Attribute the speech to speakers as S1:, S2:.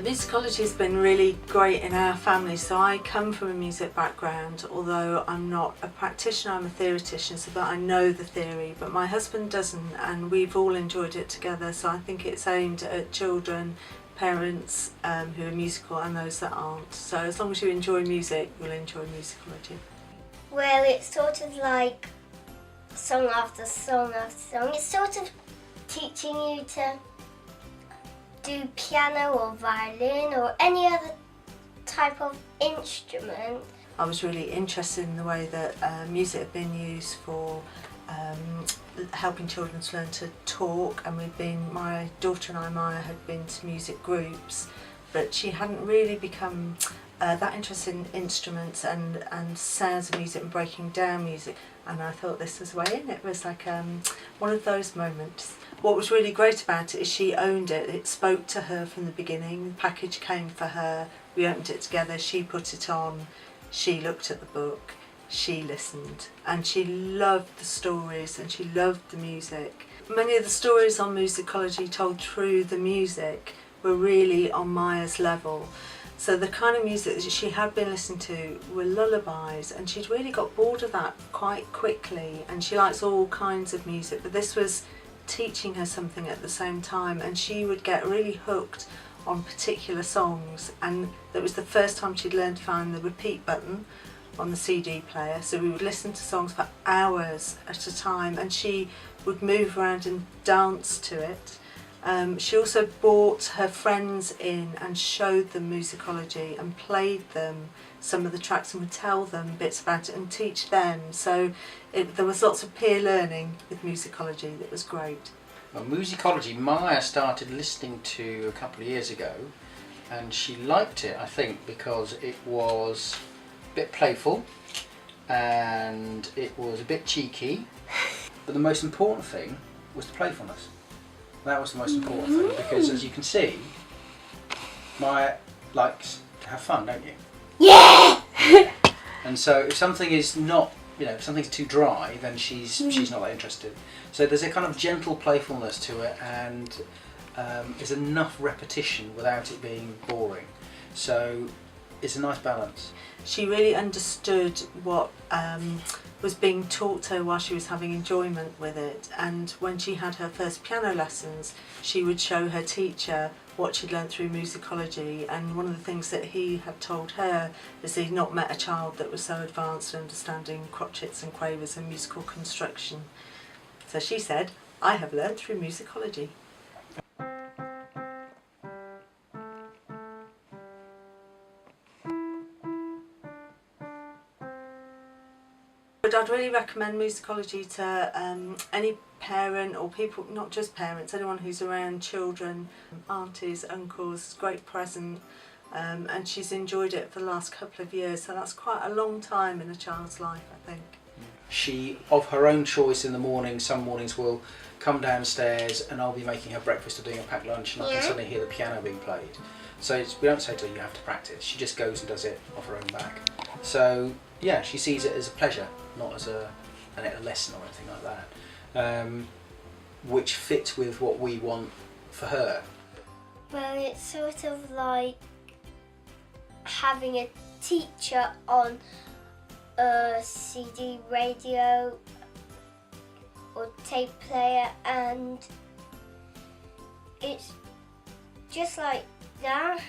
S1: Musicology has been really great in our family. So I come from a music background, although I'm not a practitioner, I'm a theoretician, so that I know the theory, but my husband doesn't, and we've all enjoyed it together. So I think it's aimed at children, parents who are musical and those that aren't. So as long as you enjoy music, you'll enjoy Moosicology.
S2: Well, it's sort of like song after song after song. It's sort of teaching you to do piano or violin or any other type of instrument.
S1: I was really interested in the way that music had been used for helping children to learn to talk, and my daughter and I, Maya, had been to music groups, but she hadn't really become that interested in instruments and sounds of music and breaking down music, and I thought this was the way in. It was like one of those moments. What was really great about it is she owned it. It spoke to her from the beginning. The package came for her, we opened it together, she put it on, she looked at the book, she listened, and she loved the stories and she loved the music. Many of the stories on Moosicology told through the music were really on Maya's level. So the kind of music that she had been listening to were lullabies, and she'd really got bored of that quite quickly, and she likes all kinds of music, but this was teaching her something at the same time, and she would get really hooked on particular songs, and that was the first time she'd learned to find the repeat button on the CD player, so we would listen to songs for hours at a time, and she would move around and dance to it. She also brought her friends in and showed them Moosicology and played them some of the tracks and would tell them bits about it and teach them. So there was lots of peer learning with Moosicology that was great.
S3: Well, Moosicology, Maya started listening to a couple of years ago, and she liked it, I think, because it was a bit playful and it was a bit cheeky, but the most important thing was the playfulness. That was the most important thing, because as you can see, Maya likes to have fun, don't you?
S2: Yeah!
S3: And so if something is not, if something's too dry, then she's not that interested. So there's a kind of gentle playfulness to it, and there's enough repetition without it being boring. So it's a nice balance.
S1: She really understood what was being taught to her while she was having enjoyment with it, and when she had her first piano lessons, she would show her teacher what she'd learned through Moosicology, and one of the things that he had told her is that he'd not met a child that was so advanced in understanding crotchets and quavers and musical construction. So she said, "I have learned through Moosicology." But I'd really recommend Moosicology to any parent or people, not just parents, anyone who's around children, aunties, uncles. Great present, and she's enjoyed it for the last couple of years, so that's quite a long time in a child's life, I think.
S3: She, of her own choice in the morning, some mornings will come downstairs and I'll be making her breakfast or doing a packed lunch, and I can suddenly hear the piano being played. So we don't say to her, you have to practice. She just goes and does it off her own back. So yeah, she sees it as a pleasure, not as a lesson or anything like that, which fits with what we want for her.
S2: Well, it's sort of like having a teacher on a CD radio or tape player, and it's just like that.